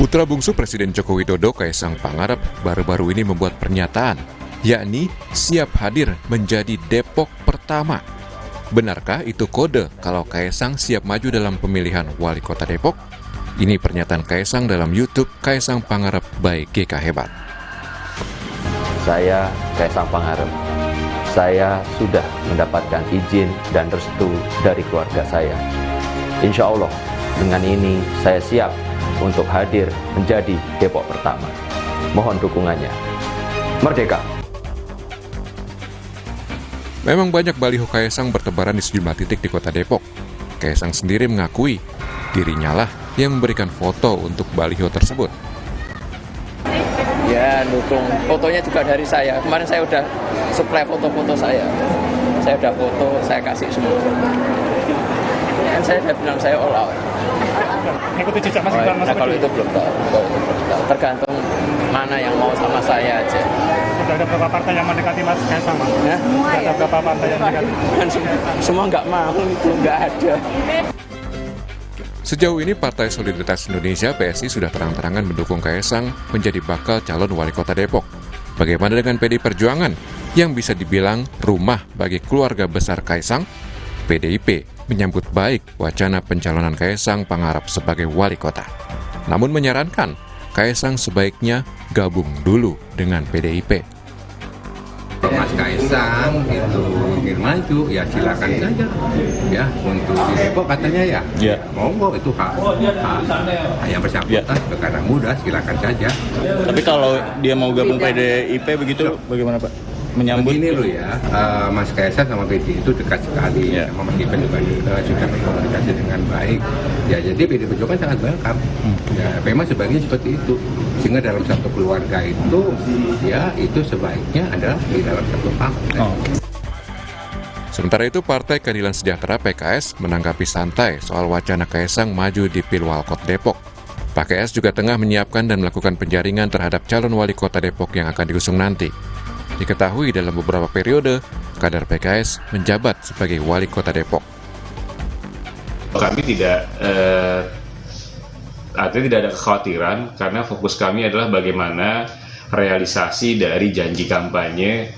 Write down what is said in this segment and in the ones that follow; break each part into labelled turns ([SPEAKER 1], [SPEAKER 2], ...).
[SPEAKER 1] Putra bungsu Presiden Joko Widodo, Kaisang Pangarep, baru-baru ini membuat pernyataan, yakni siap hadir menjadi Depok pertama. Benarkah itu kode kalau Kaisang siap maju dalam pemilihan wali kota Depok? Ini pernyataan Kaisang dalam YouTube Kaisang Pangarep by GK Hebat.
[SPEAKER 2] Saya Kaisang Pangarep. Saya sudah mendapatkan izin dan restu dari keluarga saya. Insya Allah, dengan ini saya siap untuk hadir menjadi Depok pertama. Mohon dukungannya. Merdeka!
[SPEAKER 1] Memang banyak baliho Kaisang bertebaran di sejumlah titik di kota Depok. Kaisang sendiri mengakui dirinya lah yang memberikan foto untuk baliho tersebut.
[SPEAKER 3] Ya, dukung. Fotonya juga dari saya. Kemarin saya udah supply foto-foto saya. Saya udah foto, saya kasih semua. Kan saya udah bilang saya all out.
[SPEAKER 4] Ikuti jejak Mas Gibran, Mas
[SPEAKER 3] Nah, kalau itu belum tahu. Tergantung mana yang mau sama saya aja.
[SPEAKER 4] Sudah ada beberapa partai yang mendekati Mas Kaisang, Mas?
[SPEAKER 3] Ya?
[SPEAKER 4] Sudah ada beberapa partai yang mendekati.
[SPEAKER 3] Kan semua nggak mau, itu nggak ada.
[SPEAKER 1] Sejauh ini Partai Solidaritas Indonesia (PSI) sudah terang-terangan mendukung Kaisang menjadi bakal calon wali kota Depok. Bagaimana dengan PDI Perjuangan yang bisa dibilang rumah bagi keluarga besar Kaisang? PDIP menyambut baik wacana pencalonan Kaisang Pangarep sebagai wali kota. Namun menyarankan Kaisang sebaiknya gabung dulu dengan PDIP.
[SPEAKER 5] Kalau Mas Kaisang itu ingin maju, ya silakan saja. Ya, untuk di Depok katanya ya. Monggo itu hak yang bersangkutan, karena mudah silakan saja.
[SPEAKER 6] Tapi kalau dia mau gabung PDIP begitu, bagaimana Pak? Menyambut
[SPEAKER 5] begini loh ya, Mas Kaisang sama PDI itu dekat sekali, sama Mas Gibran juga sudah berkomunikasi dengan baik. Ya, jadi PDI Perjuangan sangat welcome. Ya, memang sebaiknya seperti itu. Sehingga dalam satu keluarga itu, ya itu sebaiknya adalah di dalam satu partai.
[SPEAKER 1] Sementara itu, Partai Keadilan Sejahtera (PKS) menanggapi santai soal wacana Kaisang maju di Pilwalkot Depok. PKS juga tengah menyiapkan dan melakukan penjaringan terhadap calon wali kota Depok yang akan diusung nanti. Diketahui dalam beberapa periode, kader PKS menjabat sebagai wali kota Depok.
[SPEAKER 7] Kami artinya tidak ada kekhawatiran karena fokus kami adalah bagaimana realisasi dari janji kampanye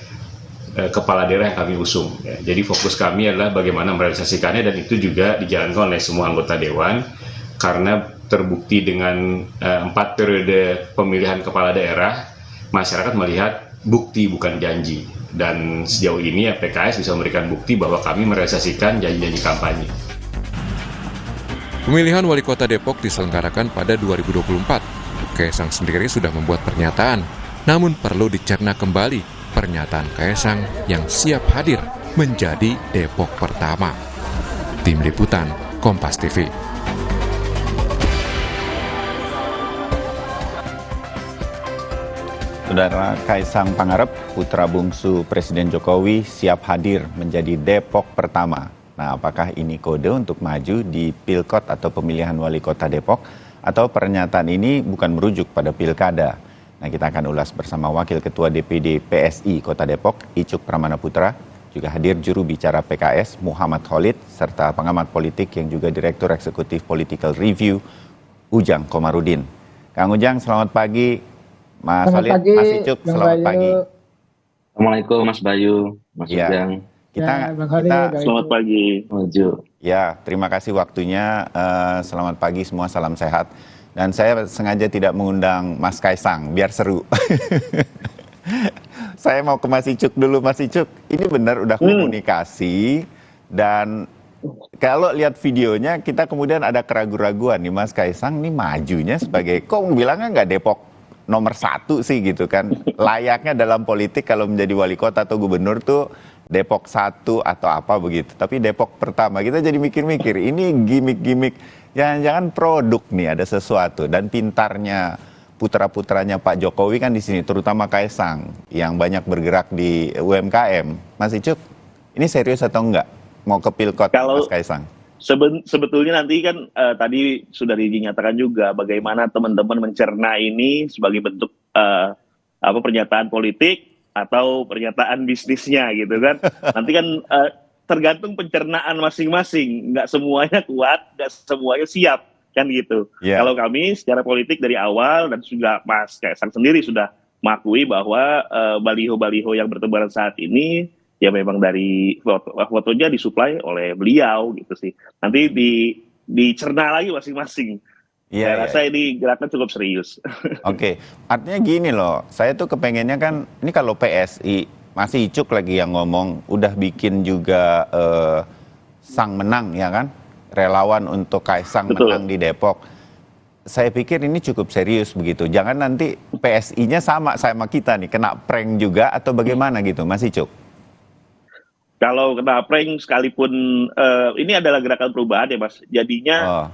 [SPEAKER 7] kepala daerah yang kami usung. Jadi fokus kami adalah bagaimana merealisasikannya, dan itu juga dijalankan oleh semua anggota dewan karena terbukti dengan 4 periode pemilihan kepala daerah, masyarakat melihat bukti bukan janji, dan sejauh ini ya PKS bisa memberikan bukti bahwa kami merealisasikan janji-janji kampanye.
[SPEAKER 1] Pemilihan wali kota Depok diselenggarakan pada 2024. Kaisang sendiri sudah membuat pernyataan, namun perlu dicerna kembali pernyataan Kaisang yang siap hadir menjadi Depok pertama. Tim Liputan Kompas TV.
[SPEAKER 6] Saudara, Kaisang Pangarep, putra bungsu Presiden Jokowi, siap hadir menjadi Depok pertama. Nah, apakah ini kode untuk maju di Pilkot atau pemilihan wali kota Depok? Atau pernyataan ini bukan merujuk pada pilkada? Nah, kita akan ulas bersama Wakil Ketua DPD PSI Kota Depok, Icuk Pramana Putra, juga hadir juru bicara PKS Muhammad Khalid, serta pengamat politik yang juga Direktur Eksekutif Political Review, Ujang Komarudin. Kang Ujang, selamat pagi. Mas Khalid, Mas Icuk, selamat pagi.
[SPEAKER 8] Assalamualaikum Mas Bayu, Mas Ujang.
[SPEAKER 6] Kita
[SPEAKER 8] selamat pagi, Maju.
[SPEAKER 6] Ya, terima kasih waktunya. Selamat pagi semua, salam sehat. Dan saya sengaja tidak mengundang Mas Kaisang, biar seru. Saya mau ke Mas Icuk dulu, Mas Icuk. Ini benar udah komunikasi, dan kalau lihat videonya kita kemudian ada keraguan-raguan nih, Mas Kaisang nih majunya sebagai, kok bilangnya nggak Depok nomor 1 sih gitu kan. Layaknya dalam politik kalau menjadi wali kota atau gubernur tuh Depok 1 atau apa begitu. Tapi Depok pertama, kita jadi mikir-mikir, ini gimmick-gimmick, jangan-jangan produk nih, ada sesuatu. Dan pintarnya putra-putranya Pak Jokowi kan di sini, terutama Kaisang yang banyak bergerak di UMKM. Mas Icuk, ini serius atau enggak mau ke Pilkot, Mas Kaisang?
[SPEAKER 8] Sebetulnya nanti kan tadi sudah dinyatakan juga bagaimana teman-teman mencerna ini sebagai bentuk pernyataan politik atau pernyataan bisnisnya gitu kan. Nanti kan tergantung pencernaan masing-masing, nggak semuanya kuat, nggak semuanya siap kan gitu.
[SPEAKER 6] Yeah.
[SPEAKER 8] Kalau kami secara politik dari awal dan juga Mas Kaisang sendiri sudah mengakui bahwa baliho-baliho yang bertebaran saat ini ya memang dari fotonya disuplai oleh beliau gitu sih. Nanti dicerna lagi masing-masing.
[SPEAKER 6] Iya,
[SPEAKER 8] Saya rasa ini gerakan cukup serius.
[SPEAKER 6] Oke, artinya gini loh, saya tuh kepengennya kan, ini kalau PSI, masih Icuk lagi yang ngomong, udah bikin juga sang menang ya kan, relawan untuk Kaisang
[SPEAKER 8] Betul.
[SPEAKER 6] menang di Depok. Saya pikir ini cukup serius begitu, jangan nanti PSI-nya sama kita nih, kena prank juga atau bagaimana gitu, Mas Icuk?
[SPEAKER 8] Kalau kena prank sekalipun ini adalah gerakan perubahan ya Mas. Jadinya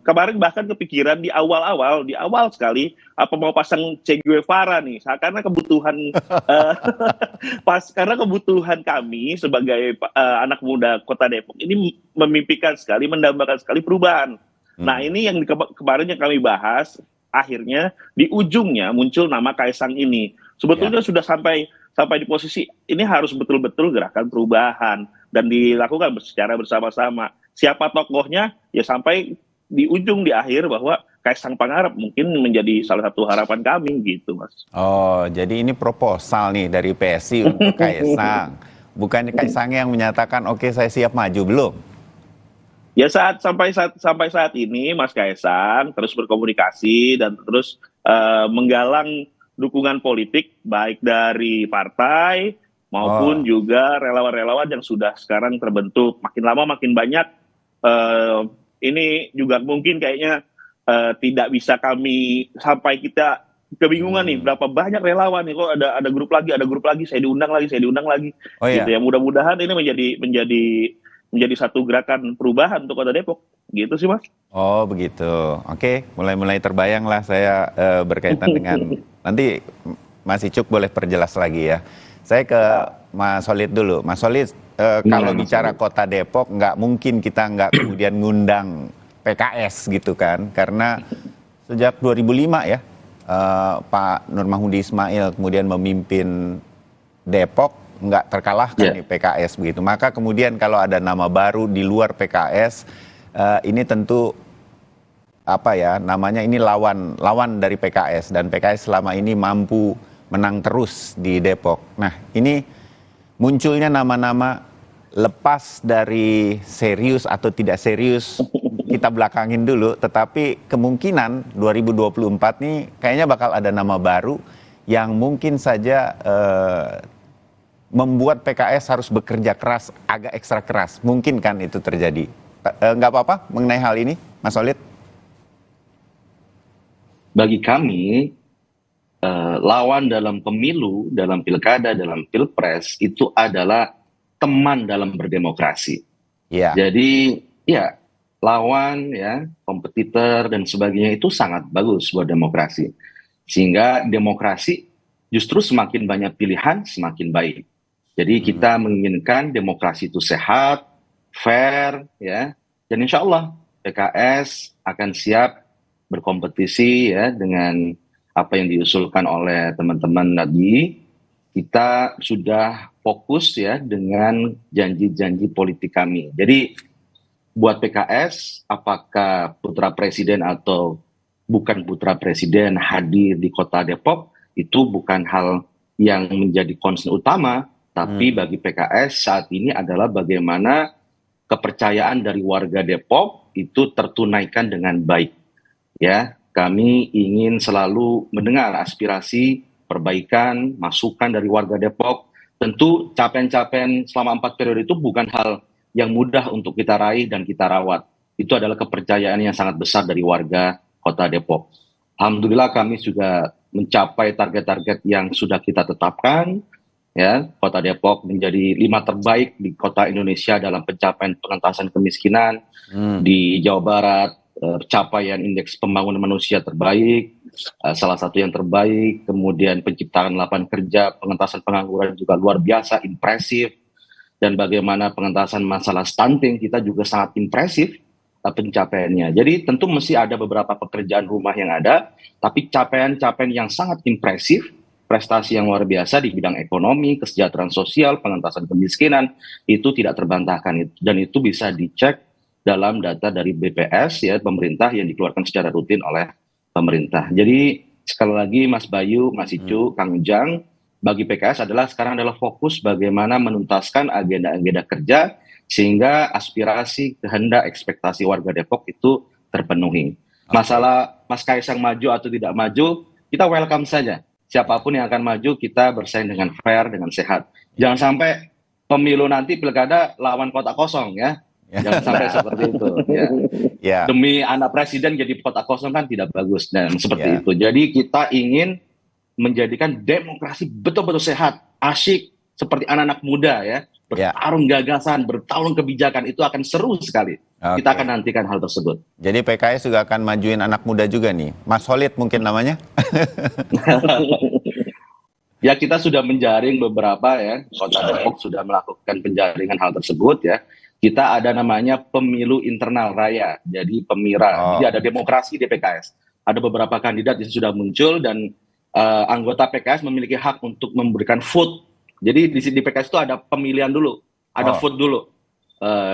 [SPEAKER 8] kemarin bahkan kepikiran di awal sekali apa mau pasang Che Guevara nih. Karena kebutuhan karena kebutuhan kami sebagai anak muda Kota Depok ini memimpikan sekali, mendambakan sekali perubahan. Nah, ini yang kemarin yang kami bahas, akhirnya di ujungnya muncul nama Kaisang ini. Sebetulnya sudah sampai di posisi ini harus betul-betul gerakan perubahan dan dilakukan secara bersama-sama. Siapa tokohnya ya sampai di ujung di akhir bahwa Kaisang Pangarep mungkin menjadi salah satu harapan kami gitu, Mas.
[SPEAKER 6] Oh, jadi ini proposal nih dari PSI untuk Kaisang. Bukan Kaisang yang menyatakan oke saya siap maju, belum?
[SPEAKER 8] Ya sampai saat ini Mas Kaisang terus berkomunikasi dan terus menggalang dukungan politik baik dari partai maupun juga relawan-relawan yang sudah sekarang terbentuk. Makin lama makin banyak. Ini juga mungkin kayaknya tidak bisa kami sampai kita kebingungan nih berapa banyak relawan nih, kok ada grup lagi, saya diundang lagi. Gitu ya. Mudah-mudahan ini menjadi satu gerakan perubahan untuk Kota Depok. Gitu sih, Mas.
[SPEAKER 6] Oh, begitu. Oke, mulai terbayang lah saya berkaitan dengan nanti Mas Icuk boleh perjelas lagi ya. Saya ke Mas Solid dulu. Mas Solid, kalau bicara Kota Depok, nggak mungkin kita nggak kemudian ngundang PKS gitu kan. Karena sejak 2005 ya, Pak Nur Mahmudi Ismail kemudian memimpin Depok, nggak terkalahkan nih PKS begitu. Maka kemudian kalau ada nama baru di luar PKS, ini tentu apa ya namanya, ini lawan dari PKS, dan PKS selama ini mampu menang terus di Depok. Nah, ini munculnya nama-nama lepas dari serius atau tidak serius kita belakangin dulu, tetapi kemungkinan 2024 nih kayaknya bakal ada nama baru yang mungkin saja membuat PKS harus bekerja keras, agak ekstra keras. Mungkin kan itu terjadi. Nggak apa-apa mengenai hal ini, Mas Solid?
[SPEAKER 9] Bagi kami, lawan dalam pemilu, dalam pilkada, dalam pilpres, itu adalah teman dalam berdemokrasi.
[SPEAKER 6] Yeah.
[SPEAKER 9] Jadi, ya, lawan, ya, kompetitor, dan sebagainya itu sangat bagus buat demokrasi. Sehingga demokrasi justru semakin banyak pilihan, semakin baik. Jadi kita menginginkan demokrasi itu sehat, fair, ya, dan insya Allah PKS akan siap berkompetisi ya dengan apa yang diusulkan oleh teman-teman tadi. Kita sudah fokus ya dengan janji-janji politik kami. Jadi buat PKS, apakah putra presiden atau bukan putra presiden hadir di Kota Depok, itu bukan hal yang menjadi concern utama, tapi bagi PKS saat ini adalah bagaimana kepercayaan dari warga Depok itu tertunaikan dengan baik. Ya, kami ingin selalu mendengar aspirasi, perbaikan, masukan dari warga Depok. Tentu capaian-capaian selama 4 periode itu bukan hal yang mudah untuk kita raih dan kita rawat. Itu adalah kepercayaan yang sangat besar dari warga Kota Depok. Alhamdulillah kami juga mencapai target-target yang sudah kita tetapkan. Ya, Kota Depok menjadi 5 terbaik di kota Indonesia dalam pencapaian pengentasan kemiskinan. Di Jawa Barat, capaian indeks pembangunan manusia terbaik, salah satu yang terbaik, kemudian penciptaan lapangan kerja, pengentasan pengangguran juga luar biasa, impresif, dan bagaimana pengentasan masalah stunting kita juga sangat impresif pencapaiannya. Jadi tentu mesti ada beberapa pekerjaan rumah yang ada, tapi capaian-capaian yang sangat impresif, prestasi yang luar biasa di bidang ekonomi, kesejahteraan sosial, pengentasan kemiskinan, itu tidak terbantahkan. Dan itu bisa dicek dalam data dari BPS ya pemerintah yang dikeluarkan secara rutin oleh pemerintah. Jadi sekali lagi Mas Bayu, Mas Icu, Kang Ujang, bagi PKS sekarang adalah fokus bagaimana menuntaskan agenda-agenda kerja sehingga aspirasi, kehendak, ekspektasi warga Depok itu terpenuhi. Masalah Mas Kaisang maju atau tidak maju, kita welcome saja. Siapapun yang akan maju, kita bersaing dengan fair, dengan sehat. Jangan sampai pemilu nanti pilkada lawan kotak kosong ya. Jangan sampai seperti itu. Ya. Demi anak presiden jadi kotak kosong kan tidak bagus dan seperti itu. Jadi kita ingin menjadikan demokrasi betul-betul sehat, asyik seperti anak-anak muda ya. Bertarung gagasan, bertarung kebijakan itu akan seru sekali. Kita akan nantikan hal tersebut.
[SPEAKER 6] Jadi PKS juga akan majuin anak muda juga nih. Mas Holid mungkin namanya?
[SPEAKER 9] Ya kita sudah menjaring beberapa ya. Kota Depok sudah melakukan penjaringan hal tersebut ya. Kita ada namanya pemilu internal raya. Jadi Pemira. Jadi ada demokrasi di PKS. Ada beberapa kandidat yang sudah muncul dan anggota PKS memiliki hak untuk memberikan vote. Jadi di PKS itu ada pemilihan dulu, ada vote dulu.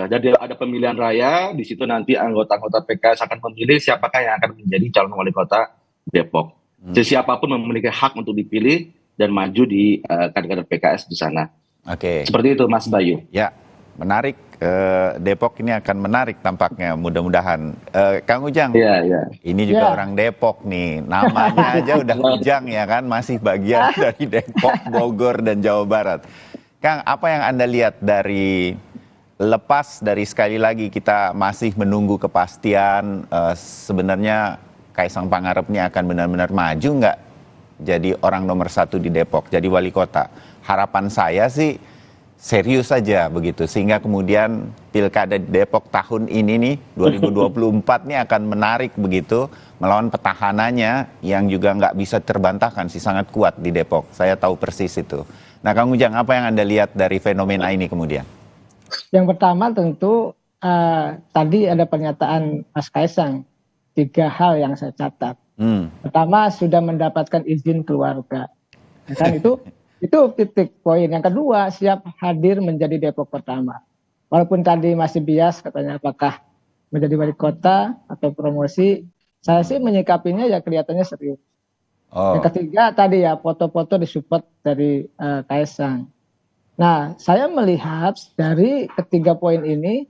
[SPEAKER 9] Jadi ada pemilihan raya, di situ nanti anggota-anggota PKS akan memilih siapakah yang akan menjadi calon wali kota Depok. Jadi siapapun memiliki hak untuk dipilih dan maju di kader-kader PKS di sana. Seperti itu Mas Bayu.
[SPEAKER 6] Ya, menarik. Depok ini akan menarik tampaknya, mudah-mudahan. Kang Ujang, ini juga orang Depok nih, namanya aja udah Ujang ya kan, masih bagian dari Depok, Bogor, dan Jawa Barat. Kang, apa yang Anda lihat dari, lepas dari sekali lagi kita masih menunggu kepastian, sebenarnya Kaisang Pangarep ini akan benar-benar maju nggak jadi orang nomor 1 di Depok, jadi wali kota? Harapan saya sih, serius saja begitu, sehingga kemudian pilkada di Depok tahun ini nih 2024 nih akan menarik begitu, melawan petahananya yang juga nggak bisa terbantahkan sih, sangat kuat di Depok. Saya tahu persis itu. Nah Kang Ujang, apa yang Anda lihat dari fenomena ini kemudian?
[SPEAKER 10] Yang pertama tentu tadi ada pernyataan Mas Kaisang, 3 hal yang saya catat. Pertama, sudah mendapatkan izin keluarga, kan itu titik poin. Yang kedua, siap hadir menjadi Depok pertama. Walaupun tadi masih bias katanya apakah menjadi wali kota atau promosi, saya sih menyikapinya ya kelihatannya serius. Yang ketiga tadi ya foto-foto disupport dari Kaisang. Nah, saya melihat dari ketiga poin ini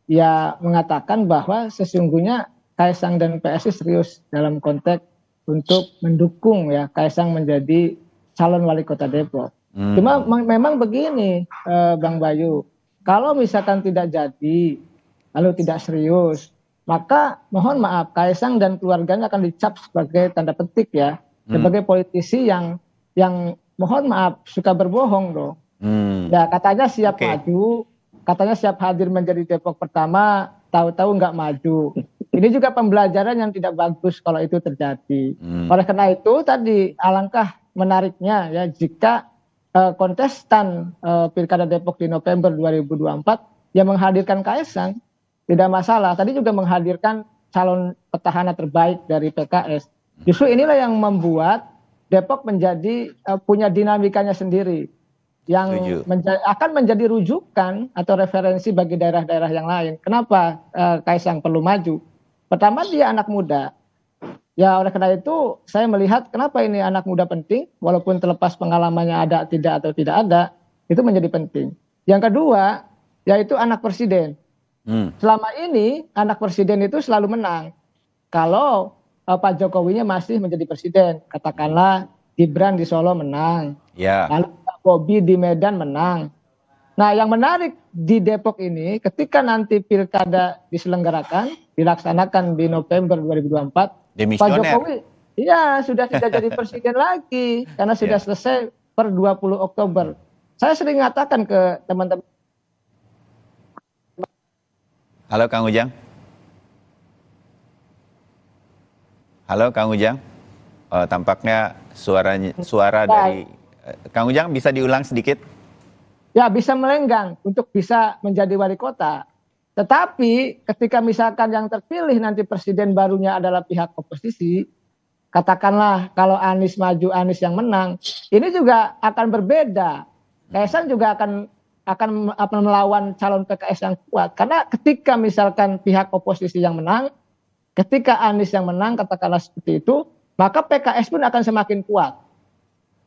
[SPEAKER 10] ya mengatakan bahwa sesungguhnya Kaisang dan PSI serius dalam konteks untuk mendukung ya Kaisang menjadi calon wali kota Depok. Cuma memang begini Bang Bayu, kalau misalkan tidak jadi, lalu tidak serius, maka mohon maaf Kaisang dan keluarganya akan dicap sebagai tanda petik ya, sebagai politisi yang mohon maaf suka berbohong loh. Ya katanya siap maju, katanya siap hadir menjadi Depok pertama, tahu-tahu nggak maju. Ini juga pembelajaran yang tidak bagus kalau itu terjadi. Oleh karena itu tadi alangkah menariknya ya jika kontestan Pilkada Depok di November 2024 yang menghadirkan Kaisang, tidak masalah. Tadi juga menghadirkan calon petahana terbaik dari PKS. Justru inilah yang membuat Depok menjadi punya dinamikanya sendiri yang akan menjadi rujukan atau referensi bagi daerah-daerah yang lain. Kenapa Kaisang perlu maju? Pertama, dia anak muda. Ya oleh karena itu saya melihat kenapa ini anak muda penting, walaupun terlepas pengalamannya ada tidak atau tidak ada, itu menjadi penting. Yang kedua, yaitu anak presiden. Selama ini anak presiden itu selalu menang. Kalau Pak Jokowinya masih menjadi presiden, katakanlah Gibran di Solo menang, lalu Pak Bobi di Medan menang. Nah yang menarik di Depok ini ketika nanti pilkada diselenggarakan, dilaksanakan di November 2024, Pak Jokowi iya sudah tidak jadi presiden lagi karena sudah selesai per 20 Oktober. Saya sering mengatakan ke teman-teman.
[SPEAKER 6] Halo Kang Ujang. Halo Kang Ujang. Tampaknya suara dari Kang Ujang bisa diulang sedikit?
[SPEAKER 10] Ya bisa melenggang untuk bisa menjadi wali kota. Tetapi ketika misalkan yang terpilih nanti presiden barunya adalah pihak oposisi, katakanlah kalau Anies maju, Anies yang menang, ini juga akan berbeda. Kaisang juga akan akan melawan calon PKS yang kuat. Karena ketika misalkan pihak oposisi yang menang, ketika Anies yang menang, katakanlah seperti itu, maka PKS pun akan semakin kuat.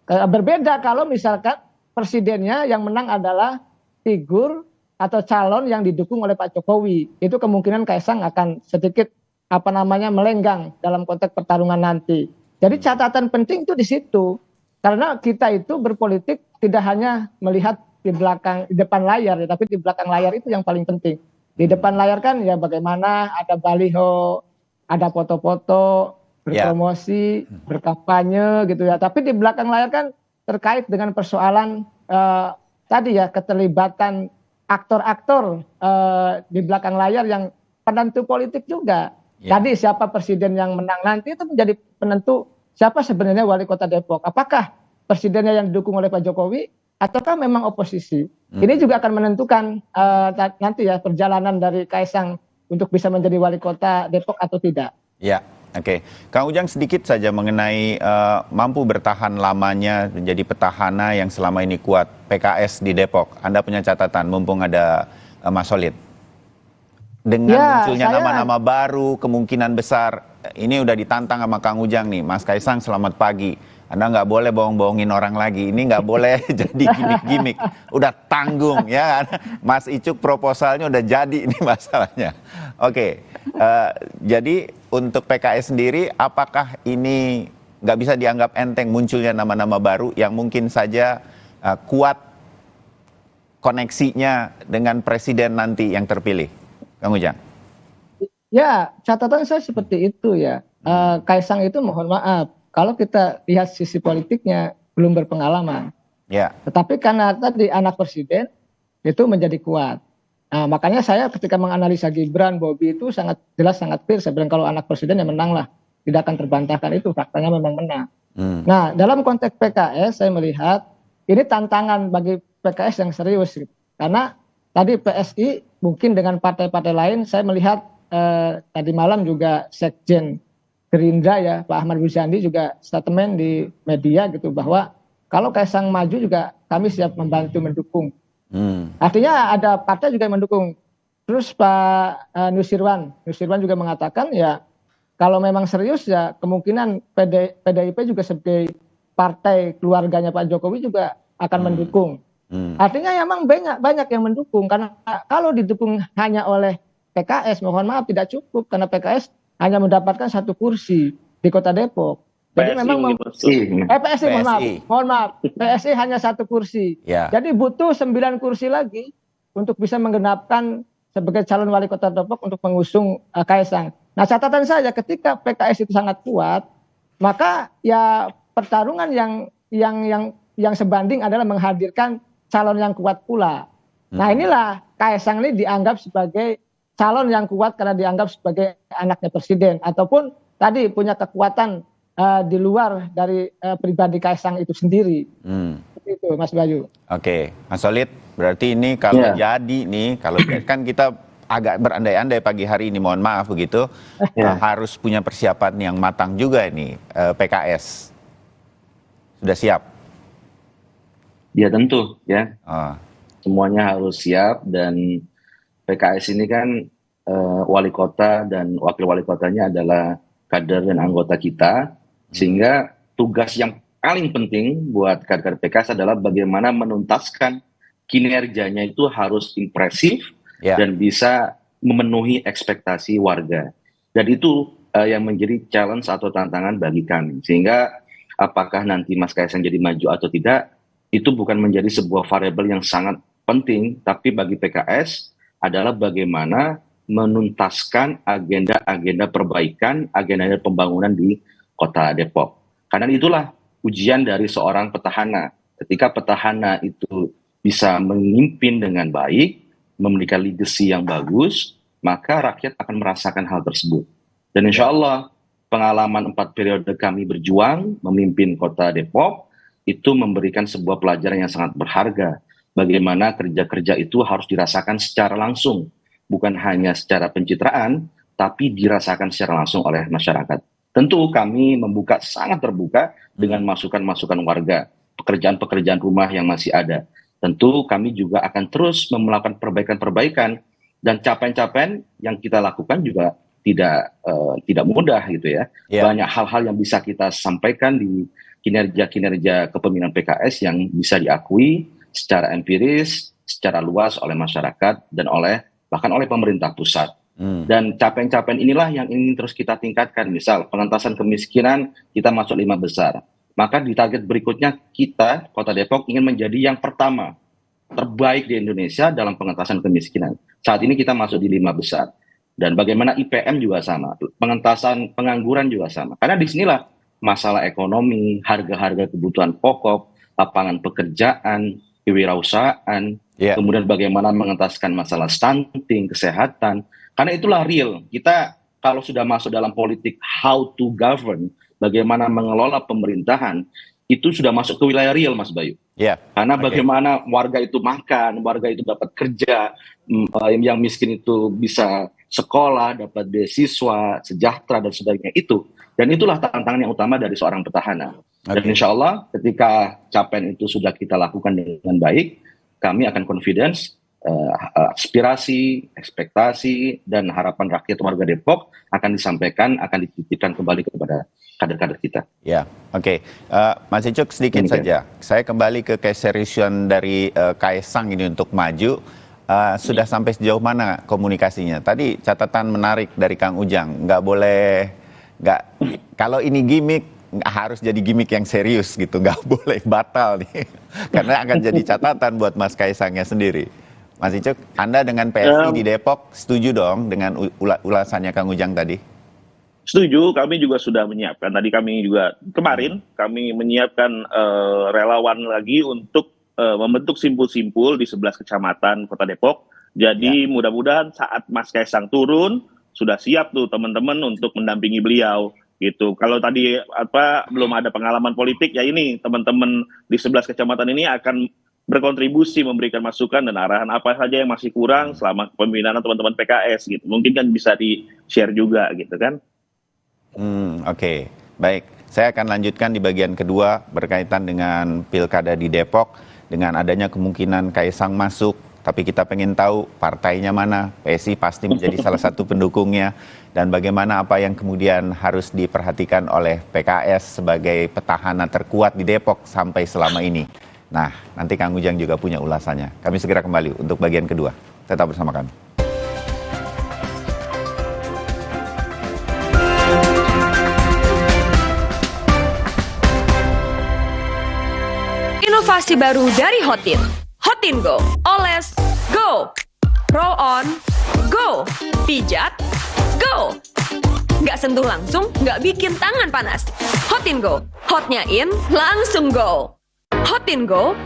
[SPEAKER 10] Berbeda kalau misalkan presidennya yang menang adalah figur atau calon yang didukung oleh Pak Jokowi. Itu kemungkinan Kaisang akan sedikit melenggang dalam konteks pertarungan nanti. Jadi catatan penting itu di situ. Karena kita itu berpolitik tidak hanya melihat di depan layar, tapi di belakang layar itu yang paling penting. Di depan layar kan ya bagaimana ada baliho, ada foto-foto, berpromosi, berkampanye gitu ya. Tapi di belakang layar kan terkait dengan persoalan tadi ya, keterlibatan aktor-aktor di belakang layar yang penentu politik juga. Tadi siapa presiden yang menang nanti itu menjadi penentu siapa sebenarnya wali kota Depok. Apakah presidennya yang didukung oleh Pak Jokowi ataukah memang oposisi? Ini juga akan menentukan nanti ya perjalanan dari Kaisang untuk bisa menjadi wali kota Depok atau tidak. Ya, oke. Kang Ujang sedikit saja mengenai mampu bertahan lamanya menjadi petahana yang selama ini kuat PKS di Depok. Anda punya catatan mumpung ada Mas Solid. Dengan munculnya nama-nama baru, kemungkinan besar, ini udah ditantang sama Kang Ujang nih. Mas Kaisang, selamat pagi. Anda nggak boleh bohong-bohongin orang lagi. Ini nggak boleh jadi gimmick-gimmick. Udah tanggung, ya kan? Mas Icuk proposalnya udah jadi ini masalahnya. Oke, jadi untuk PKS sendiri, apakah ini nggak bisa dianggap enteng munculnya nama-nama baru yang mungkin saja kuat koneksinya dengan presiden nanti yang terpilih? Kang Ujang. Ya, catatan saya seperti itu ya. Kaisang itu mohon maaf, kalau kita lihat sisi politiknya belum berpengalaman. Ya. Tetapi karena tadi anak presiden itu menjadi kuat. Nah, makanya saya ketika menganalisa Gibran, Bobi itu sangat jelas, sangat clear. Saya bilang kalau anak presiden yang menang lah, tidak akan terbantahkan itu, faktanya memang menang. Nah, dalam konteks PKS saya melihat ini tantangan bagi PKS yang serius. Gitu. Karena tadi PSI mungkin dengan partai-partai lain, saya melihat tadi malam juga Sekjen Gerindra ya, Pak Ahmad Muzani juga statement di media gitu bahwa kalau Kaisang maju juga kami siap membantu mendukung. Artinya ada partai juga yang mendukung. Terus Pak Nusirwan juga mengatakan ya kalau memang serius ya kemungkinan PDIP juga sebagai partai keluarganya Pak Jokowi juga akan mendukung. Artinya memang banyak yang mendukung karena kalau didukung hanya oleh PKS mohon maaf tidak cukup karena PKS hanya mendapatkan 1 kursi di Kota Depok. Jadi memang PSI mohon maaf PSI hanya 1 kursi. Jadi butuh 9 kursi lagi untuk bisa menggenapkan sebagai calon wali Kota Depok untuk mengusung Kaisang. Nah, catatan saya ketika PKS itu sangat kuat, maka ya pertarungan yang sebanding adalah menghadirkan calon yang kuat pula. Nah, inilah Kaisang ini dianggap sebagai calon yang kuat karena dianggap sebagai anaknya presiden ataupun tadi punya kekuatan di luar dari pribadi Kaisang itu sendiri. Itu Mas Bayu. Oke, Mas Solid, berarti ini kalau jadi nih, kalau kan kita agak berandai-andai pagi hari ini, mohon maaf begitu, harus punya persiapan yang matang juga ini PKS. Sudah siap?
[SPEAKER 9] Ya tentu ya, semuanya harus siap dan PKS ini kan wali kota dan wakil wali kotanya adalah kader dan anggota kita, sehingga tugas yang paling penting buat kader PKS adalah bagaimana menuntaskan kinerjanya itu harus impresif dan bisa memenuhi ekspektasi warga. Dan itu yang menjadi challenge atau tantangan bagi kami, sehingga apakah nanti Mas Kaisang jadi maju atau tidak, itu bukan menjadi sebuah variabel yang sangat penting, tapi bagi PKS adalah bagaimana menuntaskan agenda-agenda perbaikan, agenda pembangunan di Kota Depok. Karena itulah ujian dari seorang petahana. Ketika petahana itu bisa memimpin dengan baik, memiliki legacy yang bagus, maka rakyat akan merasakan hal tersebut. Dan insya Allah pengalaman 4 periode kami berjuang memimpin Kota Depok itu memberikan sebuah pelajaran yang sangat berharga. Bagaimana kerja-kerja itu harus dirasakan secara langsung, bukan hanya secara pencitraan, tapi dirasakan secara langsung oleh masyarakat. Tentu kami sangat terbuka dengan masukan-masukan warga, pekerjaan-pekerjaan rumah yang masih ada. tentu kami juga akan terus melakukan perbaikan-perbaikan, dan capaian-capaian yang kita lakukan juga tidak mudah gitu ya. Banyak hal-hal yang bisa kita sampaikan di kinerja-kinerja kepemimpinan PKS yang bisa diakui secara empiris, secara luas oleh masyarakat dan bahkan oleh pemerintah pusat. Dan capaian-capaian inilah yang ingin terus kita tingkatkan. Misal pengentasan kemiskinan kita masuk 5 besar. Maka di target berikutnya kita, Kota Depok, ingin menjadi yang pertama terbaik di Indonesia dalam pengentasan kemiskinan. Saat ini kita masuk di 5 besar. Dan bagaimana IPM juga sama, pengentasan pengangguran juga sama. Karena disinilah masalah ekonomi, harga-harga kebutuhan pokok, lapangan pekerjaan, kewirausahaan, kemudian bagaimana mengentaskan masalah stunting, kesehatan. Karena itulah real. Kita kalau sudah masuk dalam politik how to govern, bagaimana mengelola pemerintahan, itu sudah masuk ke wilayah real, Mas Bayu. Karena bagaimana warga itu makan, warga itu dapat kerja, yang miskin itu bisa sekolah, dapat beasiswa, sejahtera, dan sebagainya itu. Dan itulah tantangan yang utama dari seorang petahana. Dan insya Allah ketika capaian itu sudah kita lakukan dengan baik, kami akan confidence, aspirasi, ekspektasi, dan harapan rakyat warga Depok akan disampaikan, akan dititipkan kembali kepada kader-kader kita.
[SPEAKER 6] Mas Icuk, sedikit saja. Saya kembali ke keseriusan dari Kaesang ini untuk maju. Sudah sampai sejauh mana komunikasinya? Tadi catatan menarik dari Kang Ujang, kalau ini gimmick, harus jadi gimmick yang serius gitu, nggak boleh batal nih, karena akan jadi catatan buat Mas Kaesangnya sendiri. Mas Icuk, Anda dengan PSI di Depok setuju dong dengan ulasannya Kang Ujang tadi?
[SPEAKER 8] Setuju, kami juga sudah menyiapkan. Tadi kami juga kemarin kami menyiapkan relawan lagi untuk membentuk simpul-simpul di 11 kecamatan Kota Depok. Jadi mudah-mudahan saat Mas Kaesang turun sudah siap tuh teman-teman untuk mendampingi beliau gitu. Kalau tadi belum ada pengalaman politik, ya ini teman-teman di 11 kecamatan ini akan berkontribusi memberikan masukan dan arahan apa saja yang masih kurang selama pembinaan teman-teman PKS gitu. Mungkin kan bisa di-share juga gitu kan.
[SPEAKER 6] Baik. Saya akan lanjutkan di bagian kedua berkaitan dengan Pilkada di Depok, dengan adanya kemungkinan Kaesang masuk, tapi kita pengen tahu partainya mana. PSI pasti menjadi salah satu pendukungnya, dan bagaimana apa yang kemudian harus diperhatikan oleh PKS sebagai petahana terkuat di Depok sampai selama ini. Nah, nanti Kang Ujang juga punya ulasannya. Kami segera kembali untuk bagian kedua. Tetap bersama kami.
[SPEAKER 11] Inovasi baru dari Hotin. Hotin Go. Oles, go. Roll on, go. Pijat, go. Nggak sentuh langsung, nggak bikin tangan panas. Hotin Go. Hotnya in, langsung go. Hotin Go